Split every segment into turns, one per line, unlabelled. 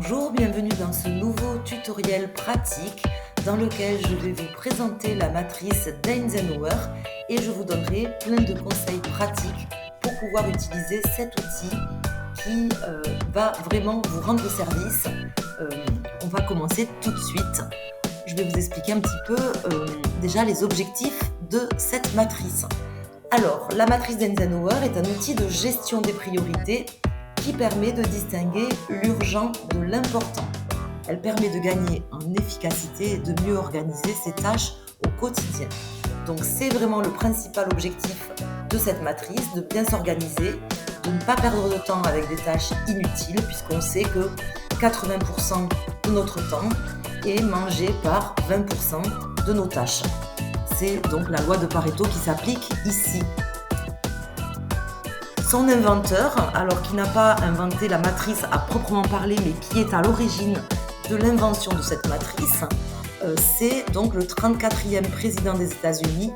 Bonjour, bienvenue dans ce nouveau tutoriel pratique dans lequel je vais vous présenter la matrice d'Eisenhower et je vous donnerai plein de conseils pratiques pour pouvoir utiliser cet outil qui va vraiment vous rendre service. On va commencer tout de suite. Je vais vous expliquer un petit peu déjà les objectifs de cette matrice. Alors, la matrice d'Eisenhower est un outil de gestion des priorités qui permet de distinguer l'urgent de l'important. Elle permet de gagner en efficacité et de mieux organiser ses tâches au quotidien. Donc c'est vraiment le principal objectif de cette matrice, de bien s'organiser, de ne pas perdre de temps avec des tâches inutiles, puisqu'on sait que 80% de notre temps est mangé par 20% de nos tâches. C'est donc la loi de Pareto qui s'applique ici. Son inventeur, alors qui n'a pas inventé la matrice à proprement parler, mais qui est à l'origine de l'invention de cette matrice, c'est donc le 34e président des États-Unis,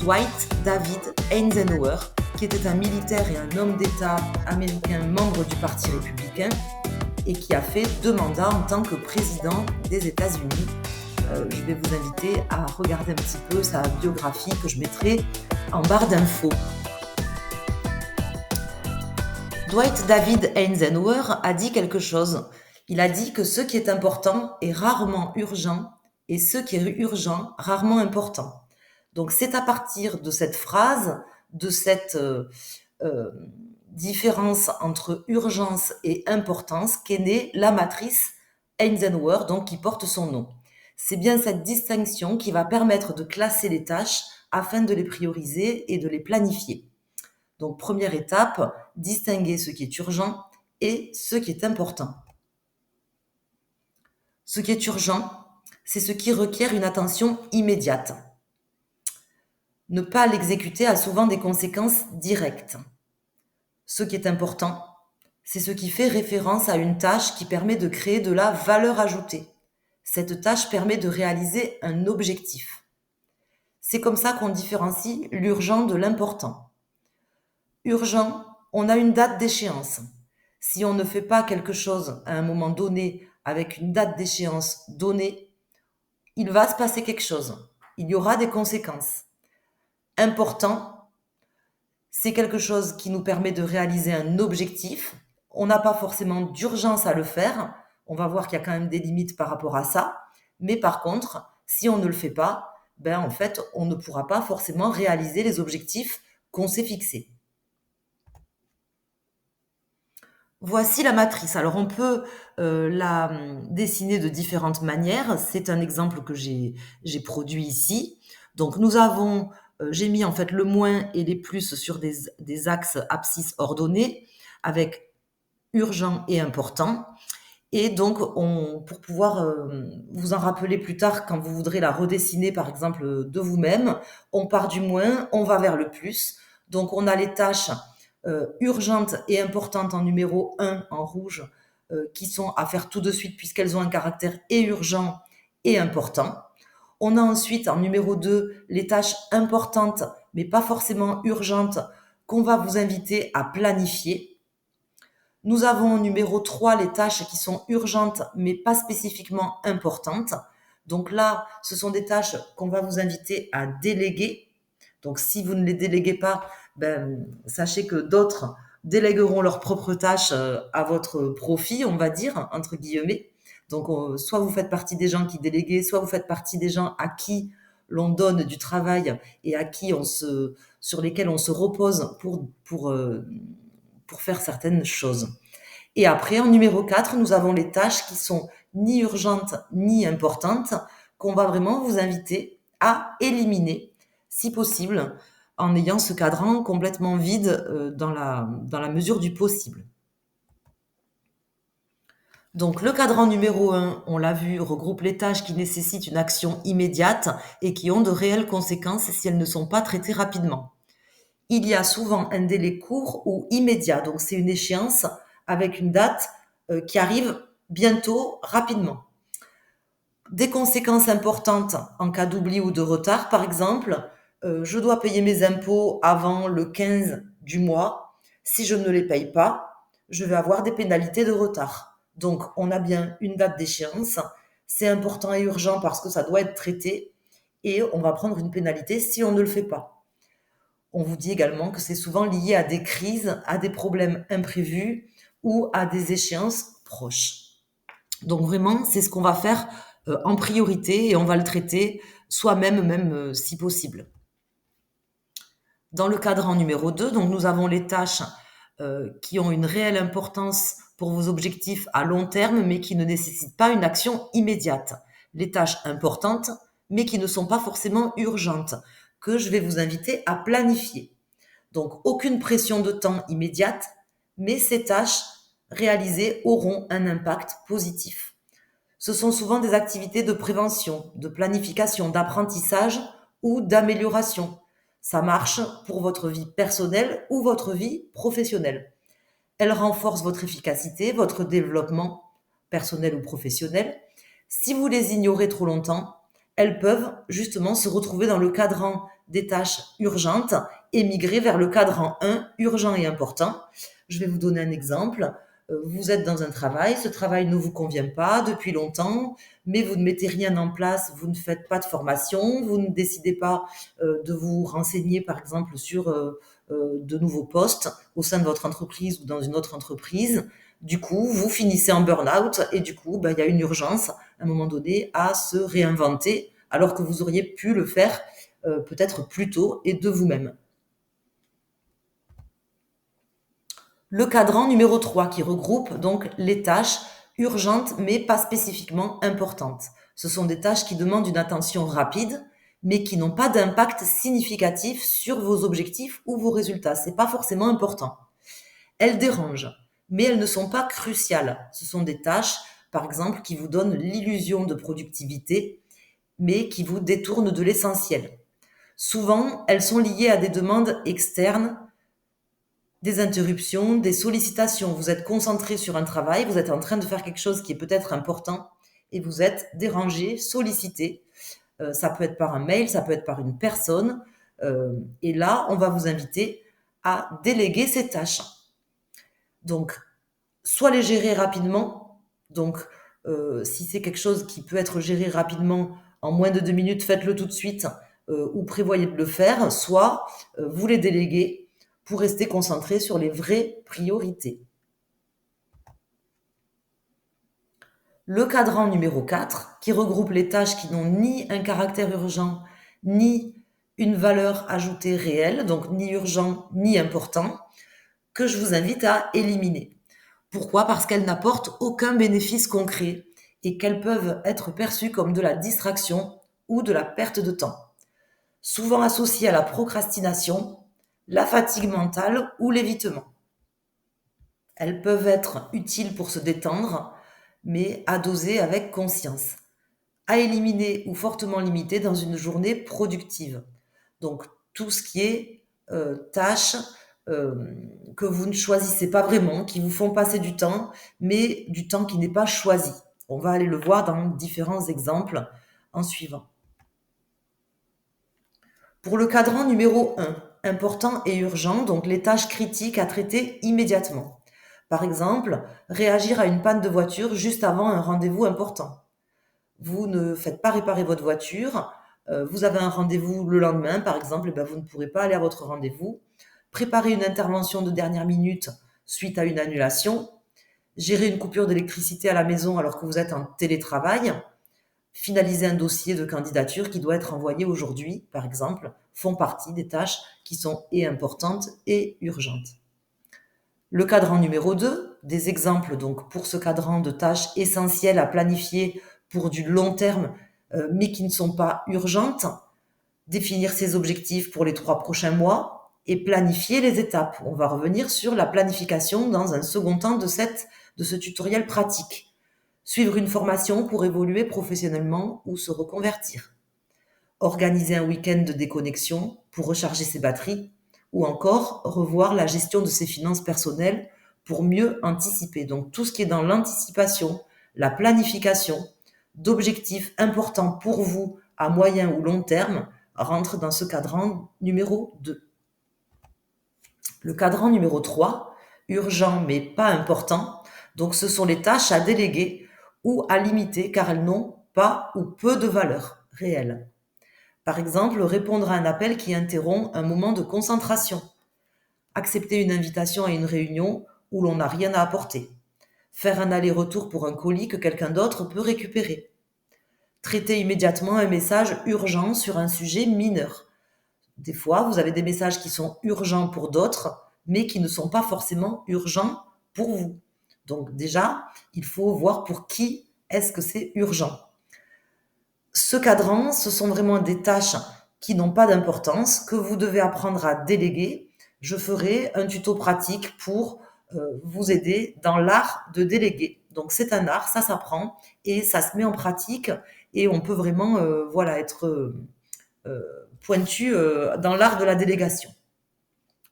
Dwight David Eisenhower, qui était un militaire et un homme d'État américain membre du Parti républicain et qui a fait 2 mandats en tant que président des États-Unis. Je vais vous inviter à regarder un petit peu sa biographie que je mettrai en barre d'infos. Dwight David Eisenhower a dit quelque chose. Il a dit que ce qui est important est rarement urgent et ce qui est urgent rarement important. Donc c'est à partir de cette phrase, de cette différence entre urgence et importance qu'est née la matrice Eisenhower, donc qui porte son nom. C'est bien cette distinction qui va permettre de classer les tâches afin de les prioriser et de les planifier. Donc, première étape, distinguer ce qui est urgent et ce qui est important. Ce qui est urgent, c'est ce qui requiert une attention immédiate. Ne pas l'exécuter a souvent des conséquences directes. Ce qui est important, c'est ce qui fait référence à une tâche qui permet de créer de la valeur ajoutée. Cette tâche permet de réaliser un objectif. C'est comme ça qu'on différencie l'urgent de l'important. Urgent, on a une date d'échéance. Si on ne fait pas quelque chose à un moment donné avec une date d'échéance donnée, il va se passer quelque chose. Il y aura des conséquences. Important, c'est quelque chose qui nous permet de réaliser un objectif. On n'a pas forcément d'urgence à le faire. On va voir qu'il y a quand même des limites par rapport à ça. Mais par contre, si on ne le fait pas, en fait, on ne pourra pas forcément réaliser les objectifs qu'on s'est fixés. Voici la matrice. Alors on peut la dessiner de différentes manières. C'est un exemple que j'ai produit ici. Donc nous avons, j'ai mis en fait le moins et les plus sur des axes abscisses ordonnés avec urgent et important. Et donc pour pouvoir vous en rappeler plus tard quand vous voudrez la redessiner par exemple de vous-même, on part du moins, on va vers le plus. Donc on a les tâches urgentes et importantes en numéro 1 en rouge qui sont à faire tout de suite puisqu'elles ont un caractère et urgent et important. On a ensuite en numéro 2 les tâches importantes mais pas forcément urgentes qu'on va vous inviter à planifier. Nous avons en numéro 3 les tâches qui sont urgentes mais pas spécifiquement importantes. Donc là, ce sont des tâches qu'on va vous inviter à déléguer. Donc si vous ne les déléguez pas, sachez que d'autres délégueront leurs propres tâches à votre profit, on va dire, entre guillemets. Donc soit vous faites partie des gens qui déléguent, soit vous faites partie des gens à qui l'on donne du travail et à qui sur lesquels on se repose pour faire certaines choses. Et après, en numéro 4, nous avons les tâches qui sont ni urgentes ni importantes, qu'on va vraiment vous inviter à éliminer, si possible, en ayant ce cadran complètement vide dans la mesure du possible. Donc le cadran numéro 1, on l'a vu, regroupe les tâches qui nécessitent une action immédiate et qui ont de réelles conséquences si elles ne sont pas traitées rapidement. Il y a souvent un délai court ou immédiat, donc c'est une échéance avec une date qui arrive bientôt, rapidement. Des conséquences importantes en cas d'oubli ou de retard, par exemple, je dois payer mes impôts avant le 15 du mois. Si je ne les paye pas, je vais avoir des pénalités de retard. Donc, on a bien une date d'échéance. C'est important et urgent parce que ça doit être traité et on va prendre une pénalité si on ne le fait pas. On vous dit également que c'est souvent lié à des crises, à des problèmes imprévus ou à des échéances proches. Donc vraiment, c'est ce qu'on va faire en priorité et on va le traiter soi-même, même si possible. Dans le cadran numéro 2, donc nous avons les tâches qui ont une réelle importance pour vos objectifs à long terme, mais qui ne nécessitent pas une action immédiate. Les tâches importantes, mais qui ne sont pas forcément urgentes, que je vais vous inviter à planifier. Donc, aucune pression de temps immédiate, mais ces tâches réalisées auront un impact positif. Ce sont souvent des activités de prévention, de planification, d'apprentissage ou d'amélioration. Ça marche pour votre vie personnelle ou votre vie professionnelle. Elles renforcent votre efficacité, votre développement personnel ou professionnel. Si vous les ignorez trop longtemps, elles peuvent justement se retrouver dans le cadran des tâches urgentes et migrer vers le cadran 1, urgent et important. Je vais vous donner un exemple. Vous êtes dans un travail, ce travail ne vous convient pas depuis longtemps, mais vous ne mettez rien en place, vous ne faites pas de formation, vous ne décidez pas de vous renseigner par exemple sur de nouveaux postes au sein de votre entreprise ou dans une autre entreprise. Du coup, vous finissez en burn-out et du coup, il y a une urgence à un moment donné à se réinventer alors que vous auriez pu le faire peut-être plus tôt et de vous-même. Le cadran numéro 3 qui regroupe donc les tâches urgentes mais pas spécifiquement importantes. Ce sont des tâches qui demandent une attention rapide mais qui n'ont pas d'impact significatif sur vos objectifs ou vos résultats. C'est pas forcément important. Elles dérangent, mais elles ne sont pas cruciales. Ce sont des tâches, par exemple, qui vous donnent l'illusion de productivité, mais qui vous détournent de l'essentiel. Souvent, elles sont liées à des demandes externes, des interruptions, des sollicitations. Vous êtes concentré sur un travail, vous êtes en train de faire quelque chose qui est peut-être important et vous êtes dérangé, sollicité. Ça peut être par un mail, ça peut être par une personne. Et là, on va vous inviter à déléguer ces tâches. Donc, soit les gérer rapidement. Donc, si c'est quelque chose qui peut être géré rapidement, en moins de 2 minutes, faites-le tout de suite ou prévoyez de le faire. Soit vous les déléguez pour rester concentré sur les vraies priorités. Le cadran numéro 4, qui regroupe les tâches qui n'ont ni un caractère urgent, ni une valeur ajoutée réelle, donc ni urgent, ni important, que je vous invite à éliminer. Pourquoi? Parce qu'elles n'apportent aucun bénéfice concret et qu'elles peuvent être perçues comme de la distraction ou de la perte de temps. Souvent associées à la procrastination, la fatigue mentale ou l'évitement. Elles peuvent être utiles pour se détendre, mais à doser avec conscience. À éliminer ou fortement limiter dans une journée productive. Donc tout ce qui est tâches que vous ne choisissez pas vraiment, qui vous font passer du temps, mais du temps qui n'est pas choisi. On va aller le voir dans différents exemples en suivant. Pour le cadran numéro 1, important et urgent, donc les tâches critiques à traiter immédiatement. Par exemple, réagir à une panne de voiture juste avant un rendez-vous important. Vous ne faites pas réparer votre voiture, vous avez un rendez-vous le lendemain, par exemple, et vous ne pourrez pas aller à votre rendez-vous. Préparer une intervention de dernière minute suite à une annulation, gérer une coupure d'électricité à la maison alors que vous êtes en télétravail, finaliser un dossier de candidature qui doit être envoyé aujourd'hui, par exemple, font partie des tâches qui sont et importantes et urgentes. Le cadran numéro 2, des exemples donc pour ce cadran de tâches essentielles à planifier pour du long terme, mais qui ne sont pas urgentes, définir ses objectifs pour les 3 prochains mois et planifier les étapes. On va revenir sur la planification dans un second temps de ce tutoriel pratique. Suivre une formation pour évoluer professionnellement ou se reconvertir. Organiser un week-end de déconnexion pour recharger ses batteries ou encore revoir la gestion de ses finances personnelles pour mieux anticiper. Donc tout ce qui est dans l'anticipation, la planification d'objectifs importants pour vous à moyen ou long terme rentre dans ce cadran numéro 2. Le cadran numéro 3, urgent mais pas important, Donc ce sont les tâches à déléguer ou à limiter car elles n'ont pas ou peu de valeur réelle. Par exemple, répondre à un appel qui interrompt un moment de concentration. Accepter une invitation à une réunion où l'on n'a rien à apporter. Faire un aller-retour pour un colis que quelqu'un d'autre peut récupérer. Traiter immédiatement un message urgent sur un sujet mineur. Des fois, vous avez des messages qui sont urgents pour d'autres, mais qui ne sont pas forcément urgents pour vous. Donc déjà, il faut voir pour qui est-ce que c'est urgent. Ce cadran, ce sont vraiment des tâches qui n'ont pas d'importance, que vous devez apprendre à déléguer. Je ferai un tuto pratique pour vous aider dans l'art de déléguer. Donc c'est un art, ça s'apprend et ça se met en pratique et on peut vraiment être pointu dans l'art de la délégation.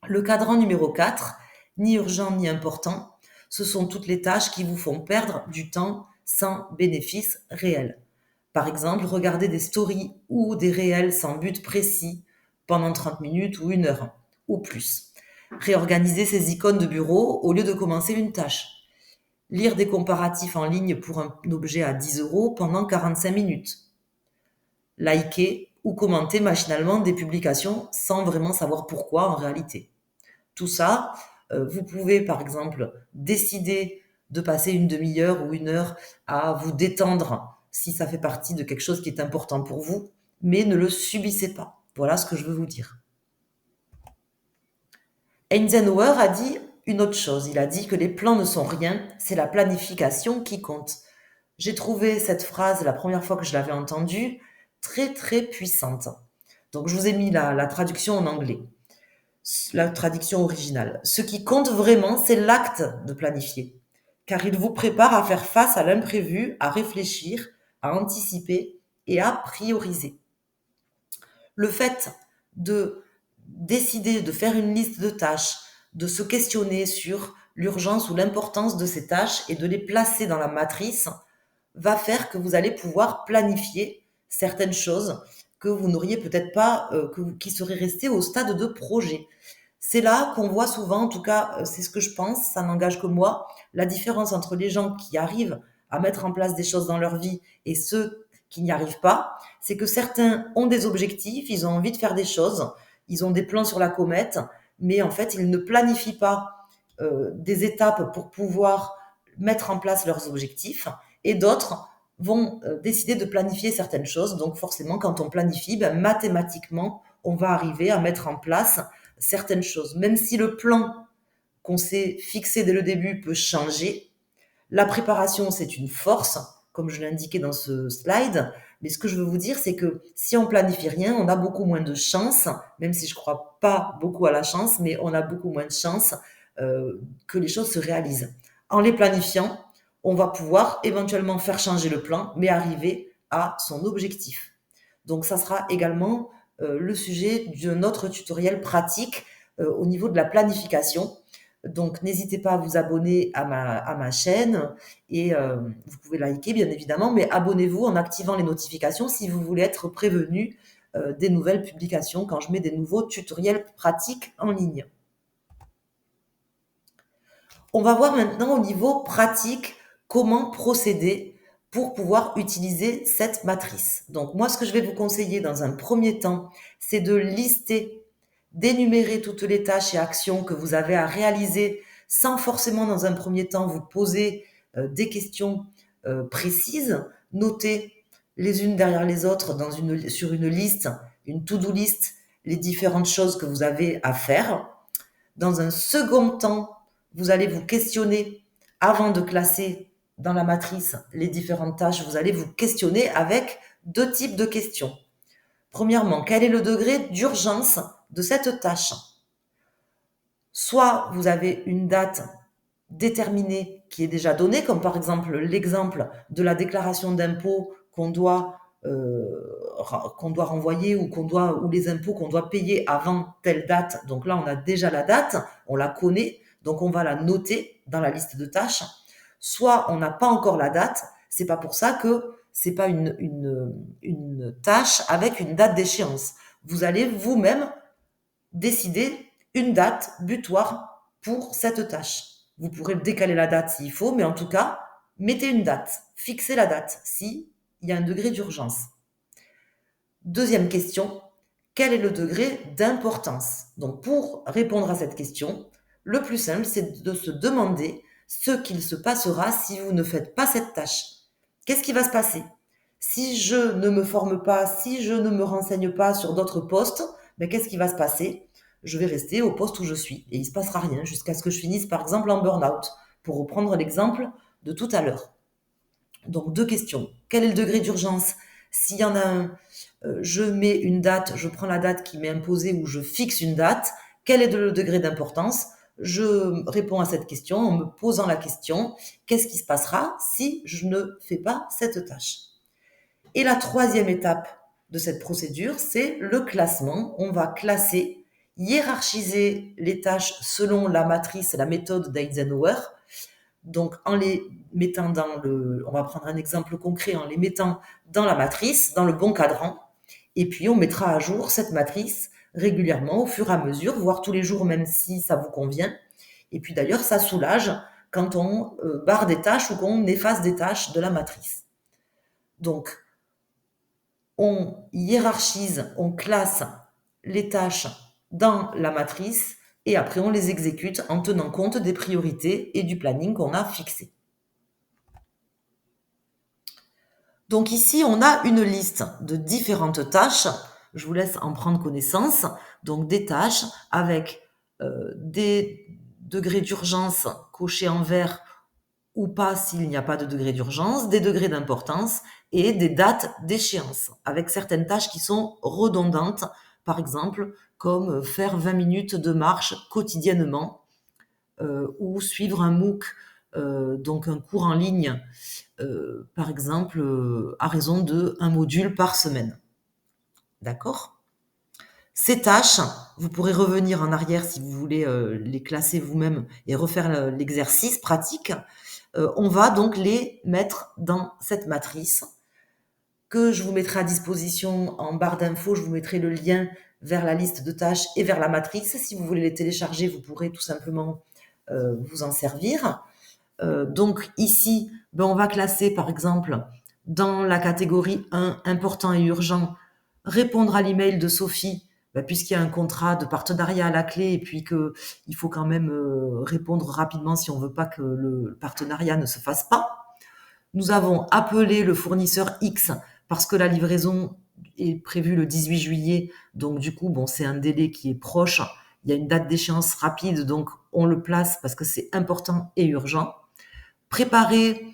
Le cadran numéro 4, ni urgent ni important, ce sont toutes les tâches qui vous font perdre du temps sans bénéfice réel. Par exemple, regarder des stories ou des réels sans but précis pendant 30 minutes ou 1 heure ou plus. Réorganiser ses icônes de bureau au lieu de commencer une tâche. Lire des comparatifs en ligne pour un objet à 10 euros pendant 45 minutes. Liker ou commenter machinalement des publications sans vraiment savoir pourquoi en réalité. Tout ça, vous pouvez par exemple décider de passer une demi-heure ou 1 heure à vous détendre si ça fait partie de quelque chose qui est important pour vous, mais ne le subissez pas. Voilà ce que je veux vous dire. Eisenhower a dit une autre chose. Il a dit que les plans ne sont rien, c'est la planification qui compte. J'ai trouvé cette phrase, la première fois que je l'avais entendue, très très puissante. Donc je vous ai mis la traduction en anglais, la traduction originale. Ce qui compte vraiment, c'est l'acte de planifier, car il vous prépare à faire face à l'imprévu, à réfléchir, à anticiper et à prioriser. Le fait de décider de faire une liste de tâches, de se questionner sur l'urgence ou l'importance de ces tâches et de les placer dans la matrice va faire que vous allez pouvoir planifier certaines choses que vous n'auriez peut-être pas, qui seraient restées au stade de projet. C'est là qu'on voit souvent, en tout cas, c'est ce que je pense, ça n'engage que moi, la différence entre les gens qui arrivent à mettre en place des choses dans leur vie et ceux qui n'y arrivent pas, c'est que certains ont des objectifs, ils ont envie de faire des choses, ils ont des plans sur la comète, mais en fait, ils ne planifient pas des étapes pour pouvoir mettre en place leurs objectifs, et d'autres vont décider de planifier certaines choses. Donc forcément, quand on planifie, mathématiquement, on va arriver à mettre en place certaines choses. Même si le plan qu'on s'est fixé dès le début peut changer, la préparation, c'est une force, comme je l'ai indiqué dans ce slide. Mais ce que je veux vous dire, c'est que si on planifie rien, on a beaucoup moins de chance, même si je crois pas beaucoup à la chance, mais on a beaucoup moins de chance que les choses se réalisent. En les planifiant, on va pouvoir éventuellement faire changer le plan, mais arriver à son objectif. Donc ça sera également le sujet d'un autre tutoriel pratique au niveau de la planification. Donc n'hésitez pas à vous abonner à ma chaîne et vous pouvez liker bien évidemment, mais abonnez-vous en activant les notifications si vous voulez être prévenu des nouvelles publications quand je mets des nouveaux tutoriels pratiques en ligne. On va voir maintenant au niveau pratique comment procéder pour pouvoir utiliser cette matrice. Donc moi, ce que je vais vous conseiller dans un premier temps, c'est de lister, d'énumérer toutes les tâches et actions que vous avez à réaliser sans forcément dans un premier temps vous poser des questions précises. Notez les unes derrière les autres sur une liste, une to-do list, les différentes choses que vous avez à faire. Dans un second temps, vous allez vous questionner avant de classer dans la matrice les différentes tâches. Vous allez vous questionner avec 2 types de questions. Premièrement, quel est le degré d'urgence de cette tâche? Soit vous avez une date déterminée qui est déjà donnée, comme par exemple l'exemple de la déclaration d'impôt qu'on doit renvoyer ou les impôts qu'on doit payer avant telle date. Donc là, on a déjà la date, on la connaît, donc on va la noter dans la liste de tâches. Soit on n'a pas encore la date, c'est pas pour ça que c'est pas une tâche avec une date d'échéance. Vous allez vous-même décider une date butoir pour cette tâche. Vous pourrez décaler la date s'il faut, mais en tout cas, mettez une date. Fixez la date s'il y a un degré d'urgence. Deuxième question, quel est le degré d'importance? Donc, pour répondre à cette question, le plus simple, c'est de se demander ce qu'il se passera si vous ne faites pas cette tâche. Qu'est-ce qui va se passer? Si je ne me forme pas, si je ne me renseigne pas sur d'autres postes, ben, qu'est-ce qui va se passer? Je vais rester au poste où je suis et il ne se passera rien jusqu'à ce que je finisse, par exemple, en burn-out, pour reprendre l'exemple de tout à l'heure. Donc, deux questions. Quel est le degré d'urgence? S'il y en a un, je mets une date, je prends la date qui m'est imposée ou je fixe une date. Quel est le degré d'importance? Je réponds à cette question en me posant la question, qu'est-ce qui se passera si je ne fais pas cette tâche? Et la troisième étape de cette procédure, c'est le classement. On va classer, hiérarchiser les tâches selon la matrice, la méthode d'Eisenhower. Donc, en les mettant on va prendre un exemple concret, en les mettant dans la matrice, dans le bon cadran, et puis on mettra à jour cette matrice régulièrement, au fur et à mesure, voire tous les jours, même si ça vous convient. Et puis d'ailleurs, ça soulage quand on barre des tâches ou qu'on efface des tâches de la matrice. Donc, on hiérarchise, on classe les tâches dans la matrice et après on les exécute en tenant compte des priorités et du planning qu'on a fixé. Donc ici, on a une liste de différentes tâches. Je vous laisse en prendre connaissance. Donc des tâches avec des degrés d'urgence cochés en vert ou pas s'il n'y a pas de degré d'urgence, des degrés d'importance et des dates d'échéance, avec certaines tâches qui sont redondantes, par exemple, comme faire 20 minutes de marche quotidiennement ou suivre un MOOC, donc un cours en ligne, par exemple, à raison de un module par semaine. D'accord? Ces tâches, vous pourrez revenir en arrière si vous voulez les classer vous-même et refaire l'exercice pratique. On va donc les mettre dans cette matrice que je vous mettrai à disposition en barre d'infos. Je vous mettrai le lien vers la liste de tâches et vers la matrice. Si vous voulez les télécharger, vous pourrez tout simplement vous en servir. Donc ici, on va classer par exemple dans la catégorie 1, important et urgent, répondre à l'email de Sophie, puisqu'il y a un contrat de partenariat à la clé et puis qu'il faut quand même répondre rapidement si on veut pas que le partenariat ne se fasse pas. Nous avons appelé le fournisseur X parce que la livraison est prévue le 18 juillet, donc du coup, c'est un délai qui est proche. Il y a une date d'échéance rapide, donc on le place parce que c'est important et urgent. Préparer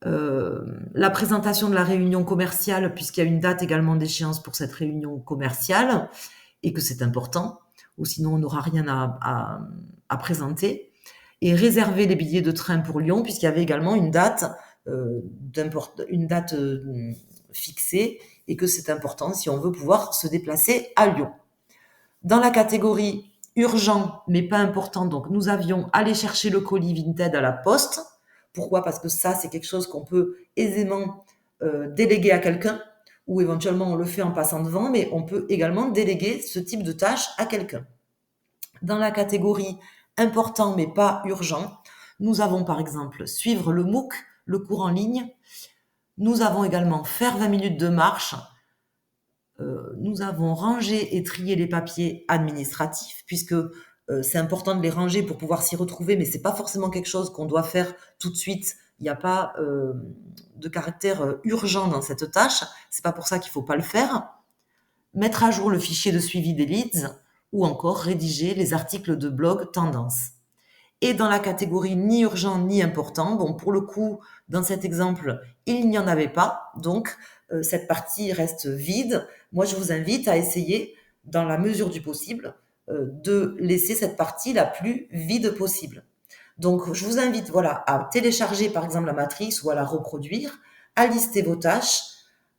la présentation de la réunion commerciale, puisqu'il y a une date également d'échéance pour cette réunion commerciale et que c'est important, ou sinon on n'aura rien à présenter. Et réserver les billets de train pour Lyon, puisqu'il y avait également une date fixée et que c'est important si on veut pouvoir se déplacer à Lyon. Dans la catégorie urgent mais pas important, donc nous avions aller chercher le colis Vinted à la poste. Pourquoi? Parce que ça, c'est quelque chose qu'on peut aisément déléguer à quelqu'un ou éventuellement on le fait en passant devant, mais on peut également déléguer ce type de tâche à quelqu'un. Dans la catégorie important mais pas urgent, nous avons par exemple suivre le MOOC, le cours en ligne. Nous avons également faire 20 minutes de marche. Nous avons rangé et trié les papiers administratifs puisque c'est important de les ranger pour pouvoir s'y retrouver, mais c'est pas forcément quelque chose qu'on doit faire tout de suite. Il n'y a pas de caractère urgent dans cette tâche. C'est pas pour ça qu'il faut pas le faire. Mettre à jour le fichier de suivi des leads ou encore rédiger les articles de blog tendance. Et dans la catégorie ni urgent ni important, pour le coup, dans cet exemple, il n'y en avait pas, donc cette partie reste vide. Moi, je vous invite à essayer, dans la mesure du possible, de laisser cette partie la plus vide possible. Donc, je vous invite à télécharger par exemple la matrice ou à la reproduire, à lister vos tâches,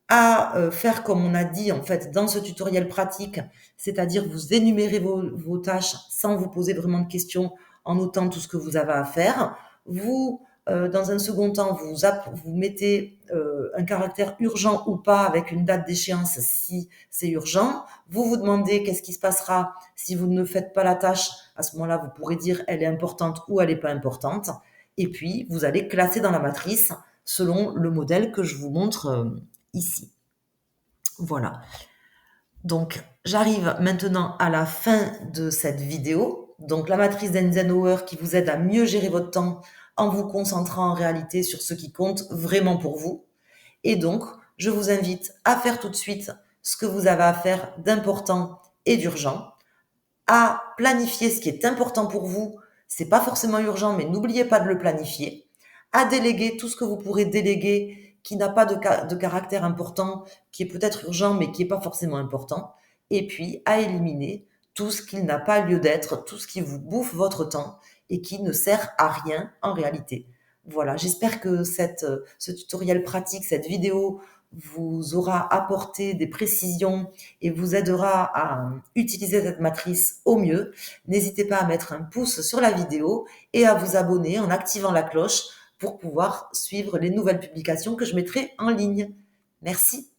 à faire comme on a dit en fait dans ce tutoriel pratique, c'est-à-dire vous énumérez vos tâches sans vous poser vraiment de questions, en notant tout ce que vous avez à faire. Vous Dans un second temps, vous mettez un caractère urgent ou pas avec une date d'échéance si c'est urgent. Vous vous demandez qu'est-ce qui se passera si vous ne faites pas la tâche. À ce moment-là, vous pourrez dire elle est importante ou elle n'est pas importante. Et puis, vous allez classer dans la matrice selon le modèle que je vous montre ici. Voilà. Donc, j'arrive maintenant à la fin de cette vidéo. Donc, la matrice d'Eisenhower qui vous aide à mieux gérer votre temps en vous concentrant en réalité sur ce qui compte vraiment pour vous. Et donc, je vous invite à faire tout de suite ce que vous avez à faire d'important et d'urgent, à planifier ce qui est important pour vous. C'est pas forcément urgent, mais n'oubliez pas de le planifier. À déléguer tout ce que vous pourrez déléguer qui n'a pas de caractère important, qui est peut-être urgent, mais qui n'est pas forcément important. Et puis, à éliminer tout ce qui n'a pas lieu d'être, tout ce qui vous bouffe votre temps et qui ne sert à rien en réalité. Voilà, j'espère que ce tutoriel pratique, cette vidéo vous aura apporté des précisions et vous aidera à utiliser cette matrice au mieux. N'hésitez pas à mettre un pouce sur la vidéo et à vous abonner en activant la cloche pour pouvoir suivre les nouvelles publications que je mettrai en ligne. Merci.